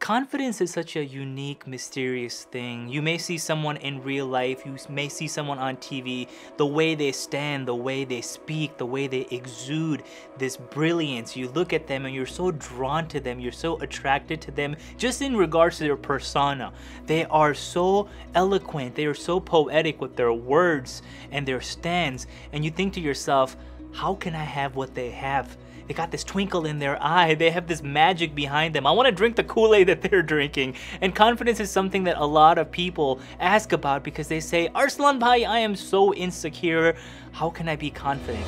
Confidence is such a unique, mysterious thing. You may see someone in real life, you may see someone on TV, the way they stand, the way they speak, the way they exude this brilliance. You look at them and you're so drawn to them, you're so attracted to them, just in regards to their persona. They are so eloquent, they are so poetic with their words and their stands, and you think to yourself, how can I have what they have? They got this twinkle in their eye. They have this magic behind them. I want to drink the Kool-Aid that they're drinking. And confidence is something that a lot of people ask about because they say, Arsalan bhai, I am so insecure. How can I be confident?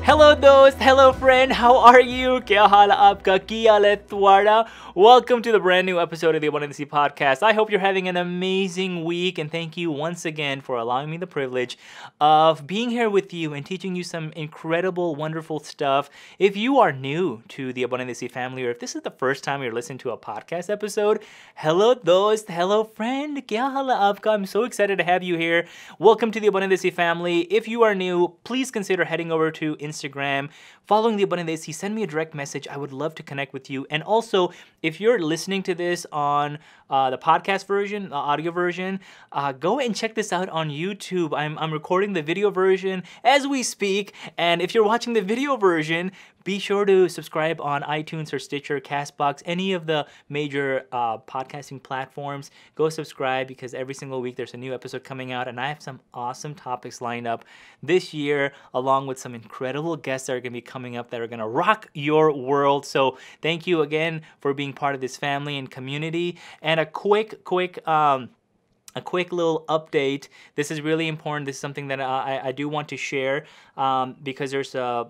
Hello Dost, hello friend, how are you? Kya haal aapka, ki haal hai tumhara? Welcome to the brand new episode of the Abundant Desi podcast. I hope you're having an amazing week, and thank you once again for allowing me the privilege of being here with you and teaching you some incredible, wonderful stuff. If you are new to the Abundant Desi family, or if this is the first time you're listening to a podcast episode, hello Dost, hello friend, kya haal hai aapka? I'm so excited to have you here. Welcome to the Abundant Desi family. If you are new, please consider heading over to Instagram, following the Abundant Desi, send me a direct message. I would love to connect with you. And also, if you're listening to this on the podcast version, the audio version, go and check this out on YouTube. I'm recording the video version as we speak. And if you're watching the video version, be sure to subscribe on iTunes or Stitcher, CastBox, any of the major podcasting platforms. Go subscribe because every single week there's a new episode coming out, and I have some awesome topics lined up this year, along with some incredible guests that are going to be coming up that are going to rock your world. So thank you again for being part of this family and community. And a quick little update. This is really important. This is something that I do want to share because there's a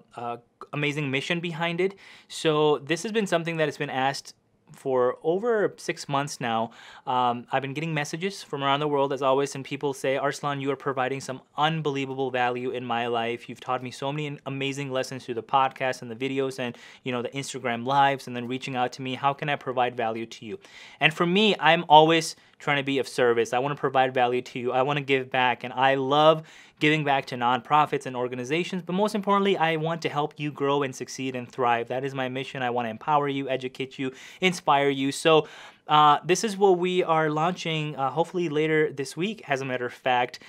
amazing mission behind it. So this has been something that has been asked for over 6 months now. I've been getting messages from around the world, as always, and people say, Arsalan, you are providing some unbelievable value in my life. You've taught me so many amazing lessons through the podcast and the videos and, the Instagram lives, and then reaching out to me. How can I provide value to you? And for me, I'm always trying to be of service. I want to provide value to you. I want to give back, and I love giving back to nonprofits and organizations, but most importantly, I want to help you grow and succeed and thrive. That is my mission. I want to empower you, educate you, inspire you. So this is what we are launching hopefully later this week, as a matter of fact.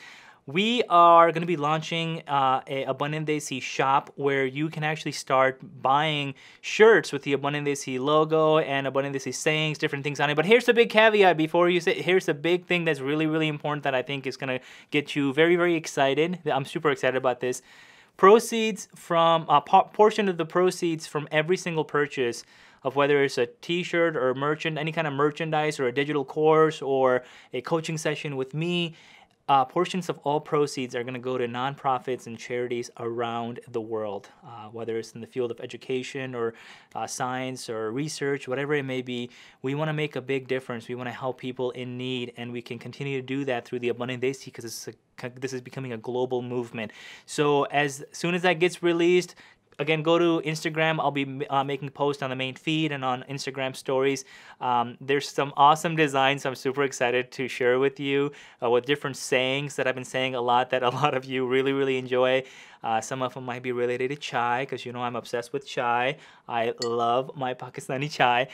We are going to be launching a Abundant Desi shop where you can actually start buying shirts with the Abundant Desi logo and Abundant Desi sayings, different things on it. But here's the big caveat before you say, here's the big thing that's really, really important that I think is going to get you very, very excited. I'm super excited about this. Proceeds from, portion of the proceeds from every single purchase of whether it's a t-shirt or any kind of merchandise or a digital course or a coaching session with me, portions of all proceeds are going to go to nonprofits and charities around the world, whether it's in the field of education or science or research, whatever it may be. We want to make a big difference. We want to help people in need, and we can continue to do that through the Abundant Desi because this is becoming a global movement. So as soon as that gets released, again, go to Instagram. I'll be making posts on the main feed and on Instagram stories. There's some awesome designs I'm super excited to share with you with different sayings that I've been saying a lot that a lot of you really, really enjoy. Some of them might be related to chai because, I'm obsessed with chai. I love my Pakistani chai.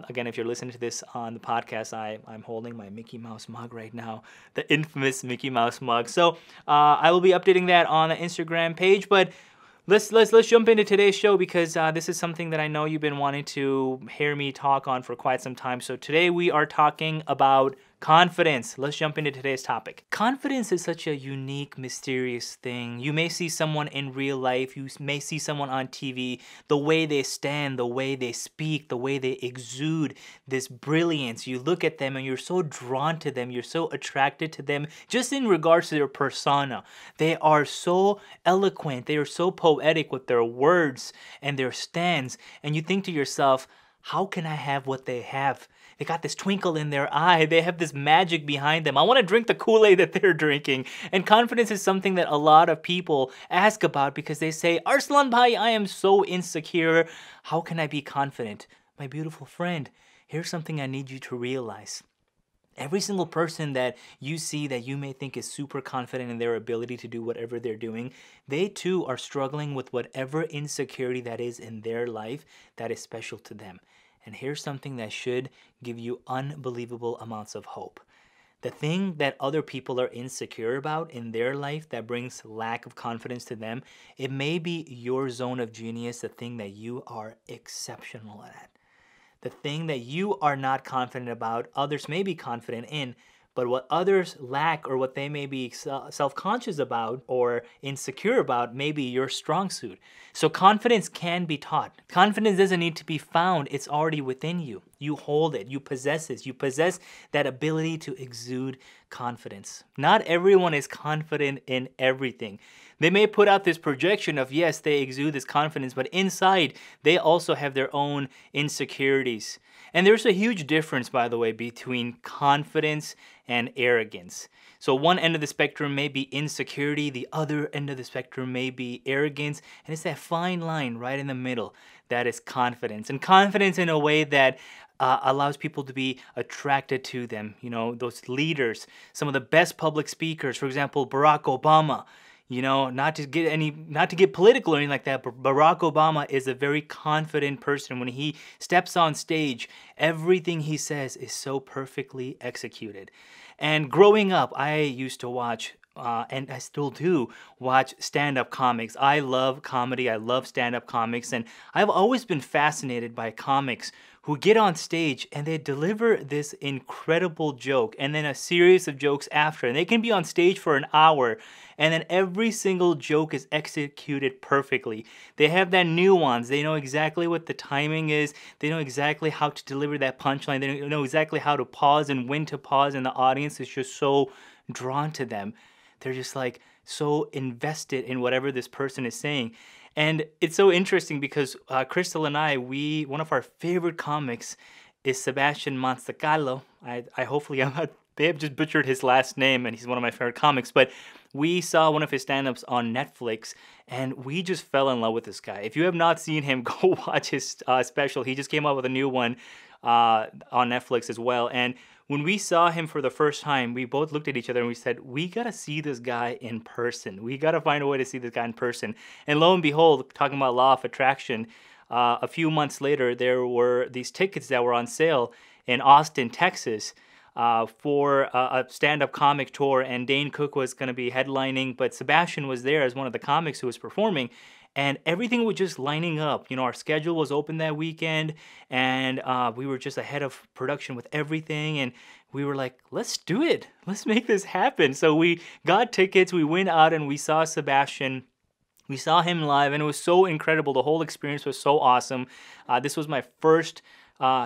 Again, if you're listening to this on the podcast, I'm holding my Mickey Mouse mug right now, the infamous Mickey Mouse mug. So I will be updating that on the Instagram page, but Let's jump into today's show because this is something that I know you've been wanting to hear me talk on for quite some time. So today we are talking about confidence. Let's jump into today's topic. Confidence is such a unique, mysterious thing. You may see someone in real life, you may see someone on TV, the way they stand, the way they speak, the way they exude this brilliance. You look at them and you're so drawn to them, you're so attracted to them, just in regards to their persona. They are so eloquent, they are so poetic with their words and their stands, and you think to yourself, how can I have what they have? They got this twinkle in their eye. They have this magic behind them. I want to drink the Kool-Aid that they're drinking. And confidence is something that a lot of people ask about because they say, Arsalan bhai, I am so insecure. How can I be confident? My beautiful friend, here's something I need you to realize. Every single person that you see that you may think is super confident in their ability to do whatever they're doing, they too are struggling with whatever insecurity that is in their life that is special to them. And here's something that should give you unbelievable amounts of hope. The thing that other people are insecure about in their life that brings lack of confidence to them, it may be your zone of genius, the thing that you are exceptional at. The thing that you are not confident about, others may be confident in, but what others lack or what they may be self-conscious about or insecure about may be your strong suit. So confidence can be taught. Confidence doesn't need to be found. It's already within you. You hold it. You possess it. You possess that ability to exude confidence. Not everyone is confident in everything. They may put out this projection of, yes, they exude this confidence, but inside, they also have their own insecurities. And there's a huge difference, by the way, between confidence and arrogance. So one end of the spectrum may be insecurity, the other end of the spectrum may be arrogance, and it's that fine line right in the middle that is confidence. And confidence in a way that allows people to be attracted to them. You know, those leaders, some of the best public speakers, for example, Barack Obama. You know, not to get political or anything like that, but Barack Obama is a very confident person. When he steps on stage, everything he says is so perfectly executed. And growing up, I used to watch, and I still do, watch stand-up comics. I love comedy. I love stand-up comics. And I've always been fascinated by comics who get on stage and they deliver this incredible joke and then a series of jokes after. And they can be on stage for an hour and then every single joke is executed perfectly. They have that nuance. They know exactly what the timing is. They know exactly how to deliver that punchline. They know exactly how to pause and when to pause, and the audience is just so drawn to them. They're just like so invested in whatever this person is saying. And it's so interesting because Crystal and I, one of our favorite comics is Sebastian Maniscalco. I hopefully they have just butchered his last name, and he's one of my favorite comics. But we saw one of his stand-ups on Netflix, and we just fell in love with this guy. If you have not seen him, go watch his special. He just came out with a new one on Netflix as well. And when we saw him for the first time, we both looked at each other and we said, we got to see this guy in person. We got to find a way to see this guy in person. And lo and behold, talking about law of attraction, a few months later, there were these tickets that were on sale in Austin, Texas, for a stand-up comic tour, and Dane Cook was going to be headlining, but Sebastian was there as one of the comics who was performing, and everything was just lining up. You know, our schedule was open that weekend, and we were just ahead of production with everything, and we were like, let's do it. Let's make this happen. So we got tickets, we went out, and we saw Sebastian. We saw him live, and it was so incredible. The whole experience was so awesome. This was my first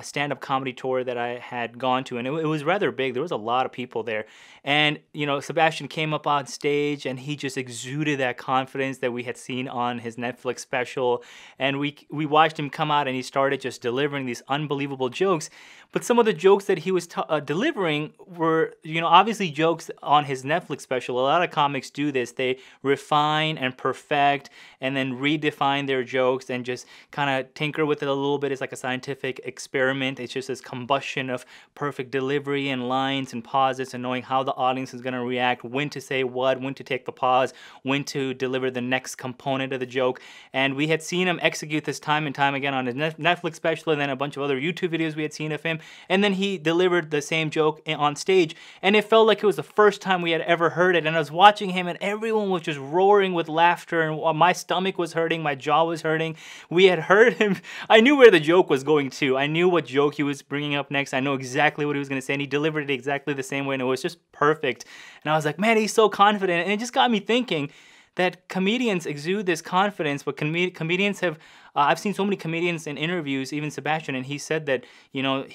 stand-up comedy tour that I had gone to, and it was rather big. There was a lot of people there, and you know, Sebastian came up on stage and he just exuded that confidence that we had seen on his Netflix special, and we watched him come out and he started just delivering these unbelievable jokes. But some of the jokes that he was delivering were, you know, obviously jokes on his Netflix special. A lot of comics do this. They refine and perfect and then redefine their jokes and just kind of tinker with it a little bit. It's like a scientific experiment. It's just this combustion of perfect delivery and lines and pauses and knowing how the audience is going to react, when to say what, when to take the pause, when to deliver the next component of the joke. And we had seen him execute this time and time again on his Netflix special, and then a bunch of other YouTube videos we had seen of him. And then he delivered the same joke on stage, and it felt like it was the first time we had ever heard it. And I was watching him, and everyone was just roaring with laughter, and my stomach was hurting, my jaw was hurting. We had heard him. I knew where the joke was going to. I knew what joke he was bringing up next. I know exactly what he was going to say, and he delivered it exactly the same way, and it was just perfect. And I was like, man, he's so confident. And it just got me thinking that comedians exude this confidence, but comedians have, I've seen so many comedians in interviews, even Sebastian, and he said that, you know,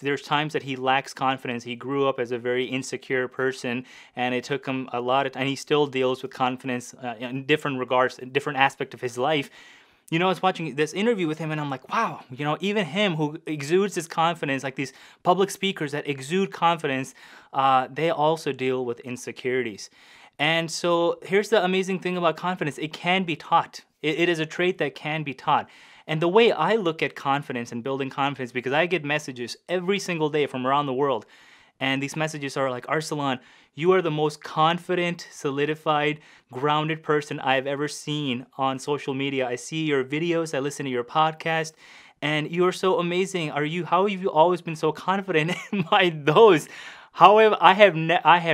there's times that he lacks confidence. He grew up as a very insecure person, and it took him a lot of time, and he still deals with confidence in different regards, in different aspects of his life. You know, I was watching this interview with him, and I'm like, wow, you know, even him who exudes this confidence, like these public speakers that exude confidence, they also deal with insecurities. And so here's the amazing thing about confidence. It can be taught. It is a trait that can be taught. And the way I look at confidence and building confidence, because I get messages every single day from around the world, And these messages are like, Arsalan, you are the most confident, solidified, grounded person I've ever seen on social media. I see your videos, I listen to your podcast, and you are so amazing. How have you always been so confident? My those. However, I have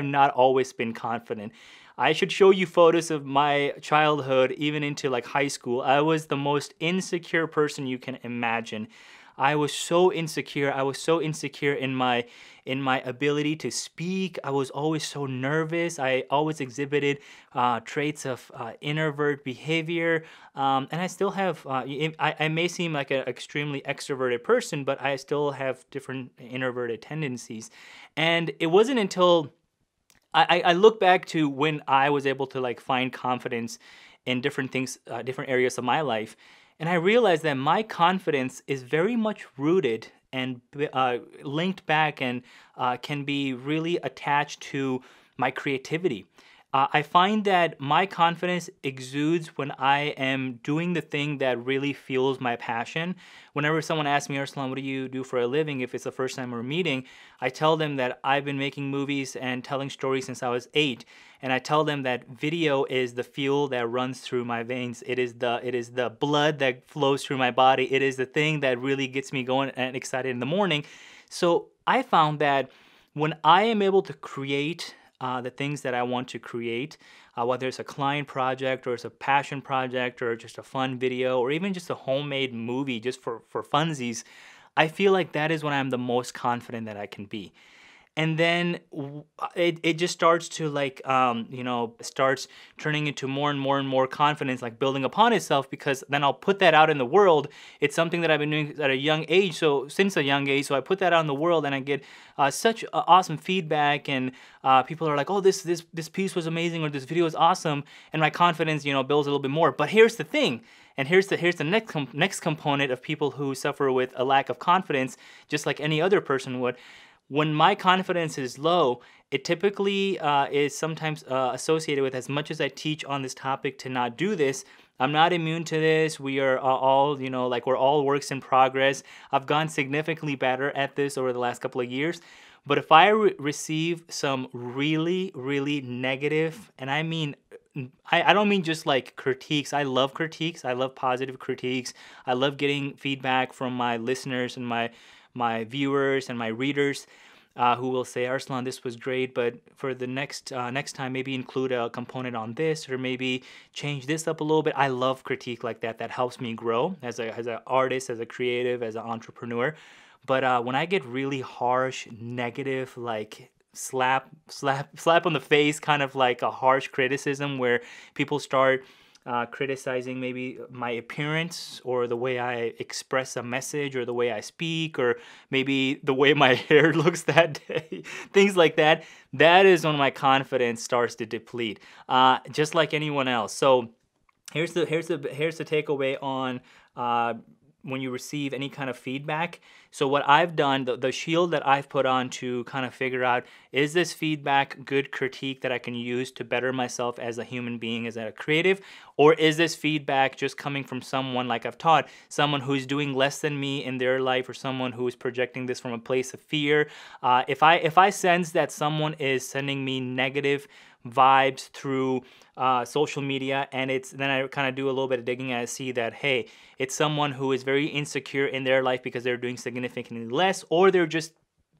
not always been confident. I should show you photos of my childhood, even into like high school. I was the most insecure person you can imagine. I was so insecure. I was so insecure in my ability to speak. I was always so nervous. I always exhibited traits of introvert behavior, and I still have. I may seem like an extremely extroverted person, but I still have different introverted tendencies. And it wasn't until I look back to when I was able to like find confidence in different things, different areas of my life, and I realized that my confidence is very much rooted and linked back and can be really attached to my creativity. I find that my confidence exudes when I am doing the thing that really fuels my passion. Whenever someone asks me, Arsalan, what do you do for a living? If it's the first time we're meeting, I tell them that I've been making movies and telling stories since I was 8. And I tell them that video is the fuel that runs through my veins. It is the blood that flows through my body. It is the thing that really gets me going and excited in the morning. So I found that when I am able to create the things that I want to create, whether it's a client project or it's a passion project or just a fun video or even just a homemade movie just for funsies, I feel like that is when I'm the most confident that I can be. And then it just starts to like, starts turning into more and more and more confidence, like building upon itself, because then I'll put that out in the world. It's something that I've been doing at a young age, since a young age, so I put that out in the world and I get such awesome feedback, and people are like, oh, this piece was amazing, or this video is awesome, and my confidence, builds a little bit more. But here's the thing. And here's the next component of people who suffer with a lack of confidence, just like any other person would. When my confidence is low, it typically is sometimes associated with, as much as I teach on this topic to not do this, I'm not immune to this. We are all, we're all works in progress. I've gotten significantly better at this over the last couple of years. But if I receive some really, really negative, and I mean, I don't mean just like critiques. I love critiques. I love positive critiques. I love getting feedback from my listeners and my viewers and my readers who will say, Arsalan, this was great, but for the next time, maybe include a component on this, or maybe change this up a little bit. I love critique like that. That helps me grow as an artist, as a creative, as an entrepreneur. But when I get really harsh, negative, like slap on the face, kind of like a harsh criticism where people start criticizing maybe my appearance or the way I express a message or the way I speak or maybe the way my hair looks that day, things like that, that is when my confidence starts to deplete, just like anyone else. So here's the takeaway on when you receive any kind of feedback. So what I've done, the shield that I've put on to kind of figure out, is this feedback good critique that I can use to better myself as a human being, as a creative, or is this feedback just coming from someone, like I've taught, someone who's doing less than me in their life, or someone who is projecting this from a place of fear? If I sense that someone is sending me negative vibes through social media, and then I kind of do a little bit of digging and I see that, hey, it's someone who is very insecure in their life because they're doing significantly less, or they're just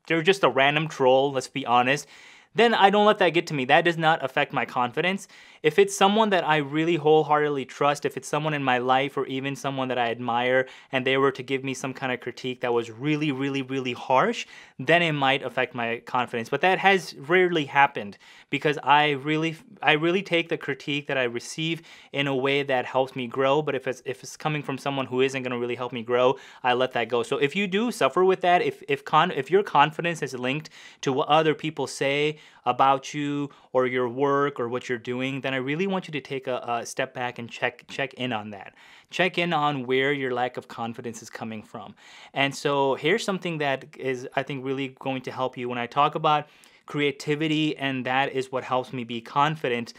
a random troll, let's be honest, then I don't let that get to me. That does not affect my confidence. If it's someone that I really wholeheartedly trust, if it's someone in my life or even someone that I admire, and they were to give me some kind of critique that was really, really, really harsh, then it might affect my confidence. But that has rarely happened because I really take the critique that I receive in a way that helps me grow. But if it's coming from someone who isn't going to really help me grow, I let that go. So if you do suffer with that, if your confidence is linked to what other people say about you or your work or what you're doing, then I really want you to take a step back and check in on that. Check in on where your lack of confidence is coming from. And so here's something that is, I think, really going to help you when I talk about creativity, and that is what helps me be confident.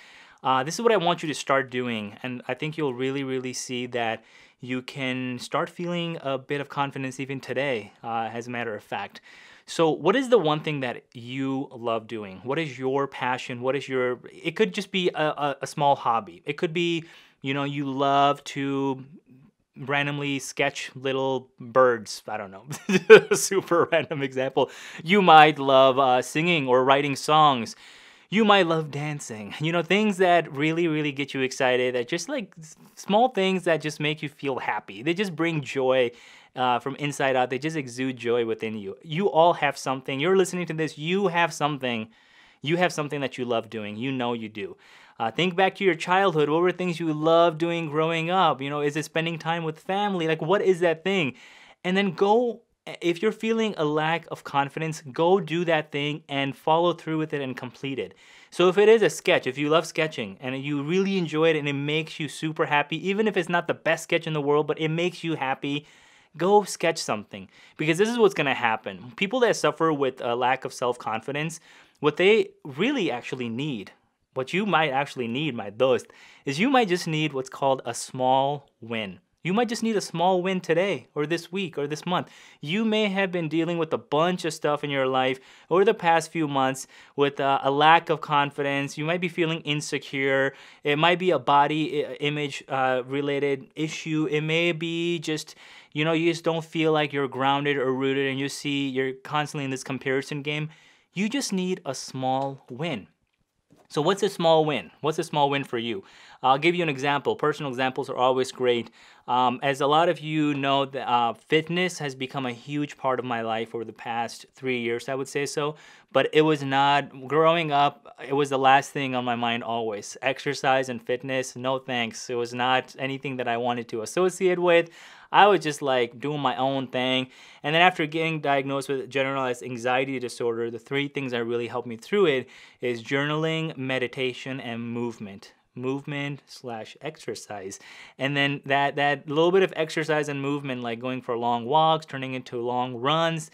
This is what I want you to start doing, and I think you'll really, really see that you can start feeling a bit of confidence even today, as a matter of fact. So, what is the one thing that you love doing? What is your passion? What is your, it could just be a small hobby. It could be, you love to randomly sketch little birds. I don't know. Super random example. You might love singing or writing songs. You might love dancing. Things that really, really get you excited, that just like small things that just make you feel happy. They just bring joy from inside out. They just exude joy within you. You all have something. You're listening to this. You have something. You have something that you love doing. You do. Think back to your childhood. What were things you loved doing growing up? Is it spending time with family? Like, what is that thing? And then go, if you're feeling a lack of confidence, go do that thing and follow through with it and complete it. So if it is a sketch, if you love sketching and you really enjoy it and it makes you super happy, even if it's not the best sketch in the world, but it makes you happy, go sketch something. Because this is what's going to happen. People that suffer with a lack of self-confidence, what they really actually need, what you might actually need, my Dost, is you might just need what's called a small win. You might just need a small win today or this week or this month. You may have been dealing with a bunch of stuff in your life over the past few months with a lack of confidence. You might be feeling insecure. It might be a body image related issue. It may be just, you just don't feel like you're grounded or rooted and you're constantly in this comparison game. You just need a small win. So what's a small win? What's a small win for you? I'll give you an example. Personal examples are always great. As a lot of you know, fitness has become a huge part of my life over the past 3 years, I would say so. But it was not, growing up, it was the last thing on my mind always. Exercise and fitness, no thanks. It was not anything that I wanted to associate with. I was just like doing my own thing. And then after getting diagnosed with generalized anxiety disorder, the 3 things that really helped me through it is journaling, meditation, and movement. Movement/exercise. And then that little bit of exercise and movement, like going for long walks, turning into long runs,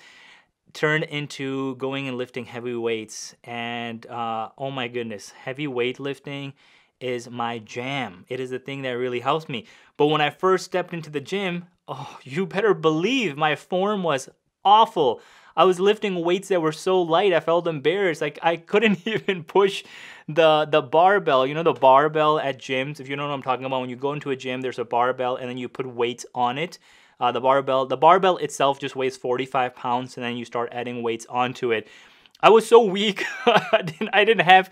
turned into going and lifting heavy weights. And oh my goodness, heavy weightlifting is my jam. It is the thing that really helps me. But when I first stepped into the gym, oh, you better believe my form was awful. I was lifting weights that were so light, I felt embarrassed. Like I couldn't even push the barbell. The barbell at gyms, if you know what I'm talking about, when you go into a gym, there's a barbell and then you put weights on it. The barbell itself just weighs 45 pounds and then you start adding weights onto it. I was so weak. I didn't have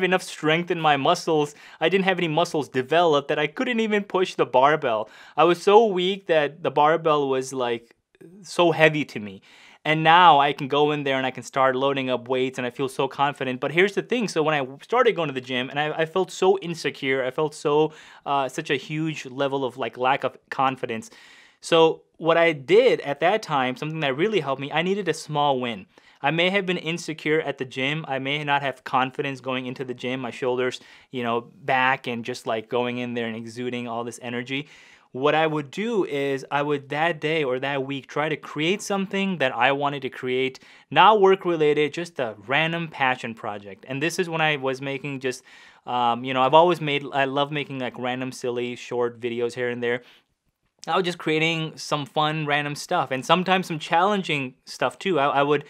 enough strength in my muscles. I didn't have any muscles developed that I couldn't even push the barbell. I was so weak that the barbell was like so heavy to me. And now I can go in there and I can start loading up weights and I feel so confident. But here's the thing. So when I started going to the gym and I felt so insecure, I felt so such a huge level of like lack of confidence. So what I did at that time, something that really helped me, I needed a small win. I may have been insecure at the gym. I may not have confidence going into the gym, my shoulders, back and just like going in there and exuding all this energy. What I would do is I would that day or that week try to create something that I wanted to create, not work related, just a random passion project. And this is when I was making just, I love making like random silly short videos here and there. I was just creating some fun random stuff and sometimes some challenging stuff too. I would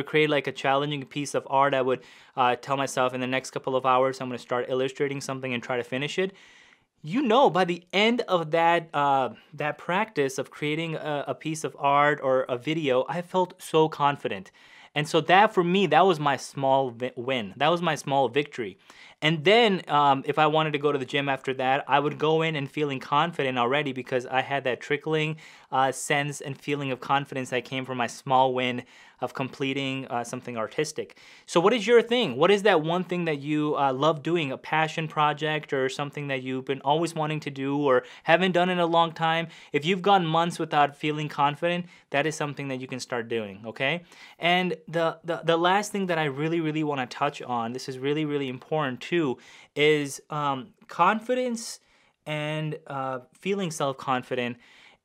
create like a challenging piece of art. I would tell myself in the next couple of hours I'm going to start illustrating something and try to finish it. By the end of that practice of creating a piece of art or a video, I felt so confident. And so that for me, that was my small win. That was my small victory. And then if I wanted to go to the gym after that, I would go in and feeling confident already because I had that trickling sense and feeling of confidence that came from my small win of completing something artistic. So what is your thing? What is that one thing that you love doing, a passion project or something that you've been always wanting to do or haven't done in a long time? If you've gone months without feeling confident, that is something that you can start doing, okay? And the last thing that I really, really want to touch on, this is really, really important too, is confidence and feeling self-confident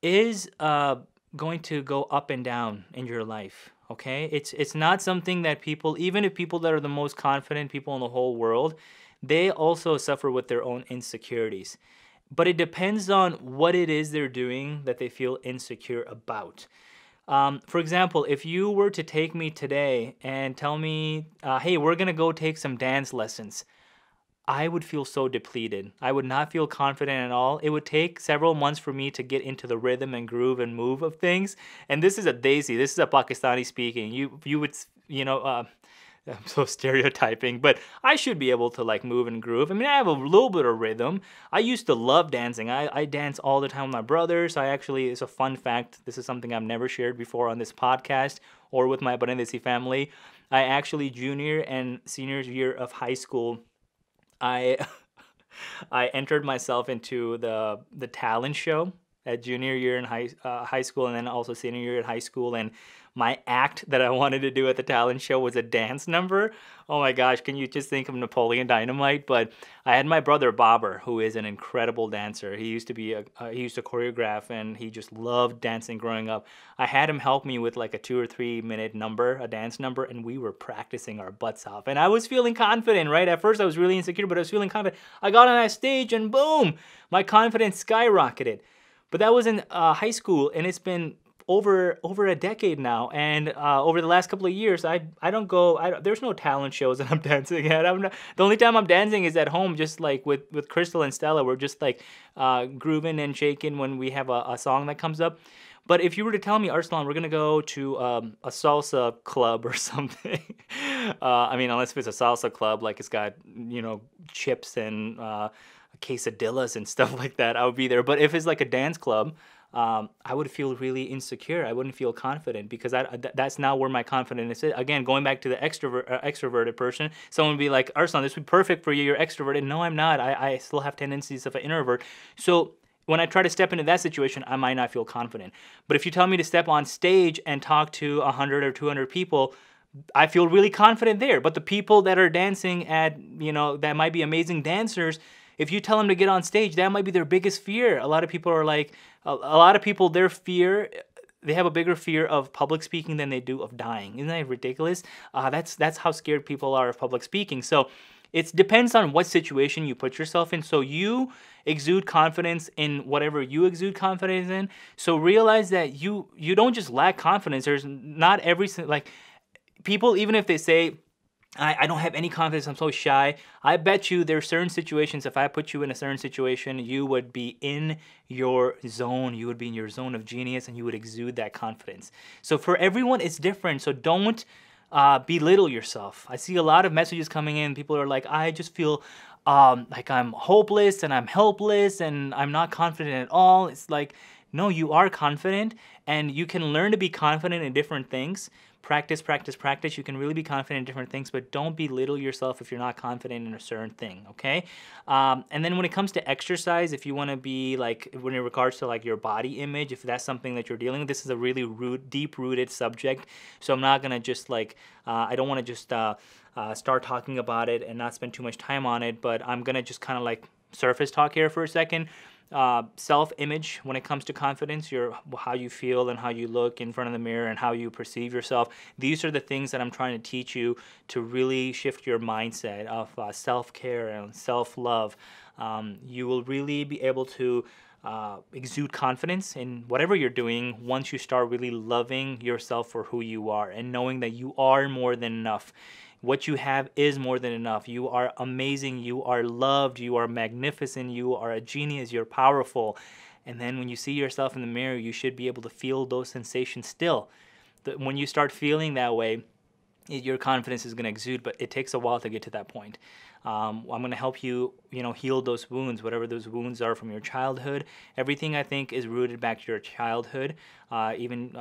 is going to go up and down in your life. Okay, it's not something that people, even if people that are the most confident people in the whole world, they also suffer with their own insecurities. But it depends on what it is they're doing that they feel insecure about. For example, if you were to take me today and tell me, hey, we're going to go take some dance lessons, I would feel so depleted. I would not feel confident at all. It would take several months for me to get into the rhythm and groove and move of things. And this is a Desi. This is a Pakistani speaking. You would I'm so stereotyping, but I should be able to like move and groove. I mean, I have a little bit of rhythm. I used to love dancing. I dance all the time with my brothers. It's a fun fact. This is something I've never shared before on this podcast or with my Abundant Desi family. I actually, junior and senior year of high school, I I entered myself into the talent show at junior year in high school, and then also senior year in high school. And my act that I wanted to do at the talent show was a dance number. Oh my gosh, can you just think of Napoleon Dynamite? But I had my brother Bobber, who is an incredible dancer. He used to be he used to choreograph, and he just loved dancing growing up. I had him help me with like a 2 or 3 minute number, a dance number, and we were practicing our butts off. And I was feeling confident, right? At first I was really insecure, but I was feeling confident. I got on that stage and boom, my confidence skyrocketed. But that was in high school, and it's been over a decade now. And over the last couple of years, I don't go. There's no talent shows that I'm dancing at. The only time I'm dancing is at home, just like with Crystal and Stella. We're just like grooving and shaking when we have a song that comes up. But if you were to tell me, Arsalan, we're gonna go to a salsa club or something. I mean, unless if it's a salsa club, like it's got chips and quesadillas and stuff like that, I would be there. But if it's like a dance club, I would feel really insecure. I wouldn't feel confident because that's not where my confidence is. Again, going back to the extroverted person, someone would be like, Arsalan, this would be perfect for you. You're extroverted. No, I'm not. I still have tendencies of an introvert. So when I try to step into that situation, I might not feel confident. But if you tell me to step on stage and talk to 100 or 200 people, I feel really confident there. But the people that are dancing at, that might be amazing dancers, if you tell them to get on stage, that might be their biggest fear. A lot of people are like, a lot of people, their fear, they have a bigger fear of public speaking than they do of dying. Isn't that ridiculous? That's how scared people are of public speaking. So it depends on what situation you put yourself in. So you exude confidence in whatever you exude confidence in. So realize that you don't just lack confidence. There's not like people, even if they say, I don't have any confidence, I'm so shy, I bet you there are certain situations, if I put you in a certain situation, you would be in your zone, you would be in your zone of genius, and you would exude that confidence. So for everyone, it's different, so don't belittle yourself. I see a lot of messages coming in, people are like, I just feel like I'm hopeless, and I'm helpless, and I'm not confident at all. It's like, no, you are confident, and you can learn to be confident in different things. Practice, practice, practice. You can really be confident in different things, but don't belittle yourself if you're not confident in a certain thing, okay? And then when it comes to exercise, if you want to be like, when in regards to like your body image, if that's something that you're dealing with, this is a really deep-rooted subject, so I'm not going to just like, I don't want to just start talking about it and not spend too much time on it, but I'm going to just kind of like surface talk here for a second. Self-image, when it comes to confidence, how you feel and how you look in front of the mirror and how you perceive yourself. These are the things that I'm trying to teach you to really shift your mindset of self-care and self-love. You will really be able to exude confidence in whatever you're doing once you start really loving yourself for who you are and knowing that you are more than enough. What you have is more than enough. You are amazing. You are loved. You are magnificent. You are a genius. You're powerful. And then when you see yourself in the mirror, you should be able to feel those sensations still. When you start feeling that way, your confidence is going to exude, but it takes a while to get to that point. I'm going to help you, heal those wounds, whatever those wounds are from your childhood. Everything, I think, is rooted back to your childhood, even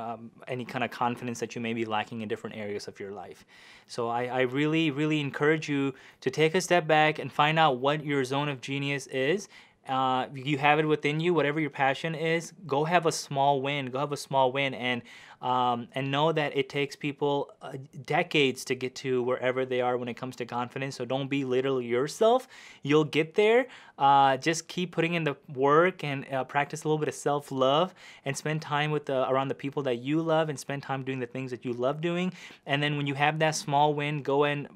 any kind of confidence that you may be lacking in different areas of your life. So I really, really encourage you to take a step back and find out what your zone of genius is. You have it within you, whatever your passion is. Go have a small win. Go have a small win, and know that it takes people decades to get to wherever they are when it comes to confidence. So don't belittle yourself. You'll get there. Just keep putting in the work and practice a little bit of self-love and spend time with around the people that you love and spend time doing the things that you love doing. And then when you have that small win, go and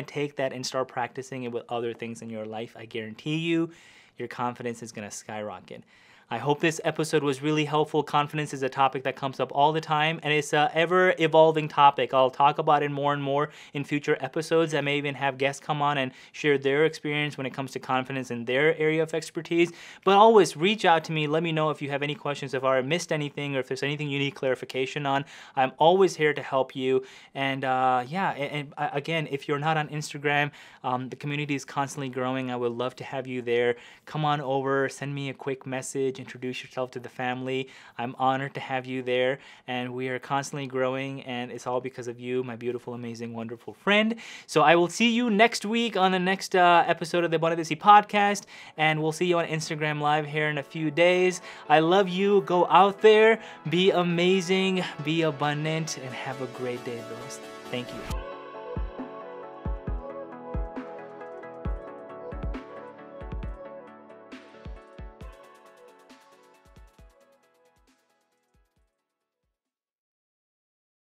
take that and start practicing it with other things in your life. I guarantee you, your confidence is going to skyrocket. I hope this episode was really helpful. Confidence is a topic that comes up all the time, and it's an ever-evolving topic. I'll talk about it more and more in future episodes. I may even have guests come on and share their experience when it comes to confidence in their area of expertise. But always reach out to me. Let me know if you have any questions, if I missed anything, or if there's anything you need clarification on. I'm always here to help you. And again, if you're not on Instagram, the community is constantly growing. I would love to have you there. Come on over, send me a quick message, introduce yourself to the family. I'm honored to have you there, and we are constantly growing, and it's all because of you, my beautiful, amazing, wonderful friend. So I will see you next week on the next episode of the Abundant Desi podcast, and we'll see you on Instagram Live here in a few days. I love you. Go out there, be amazing, be abundant, and have a great day, Dost. Thank you.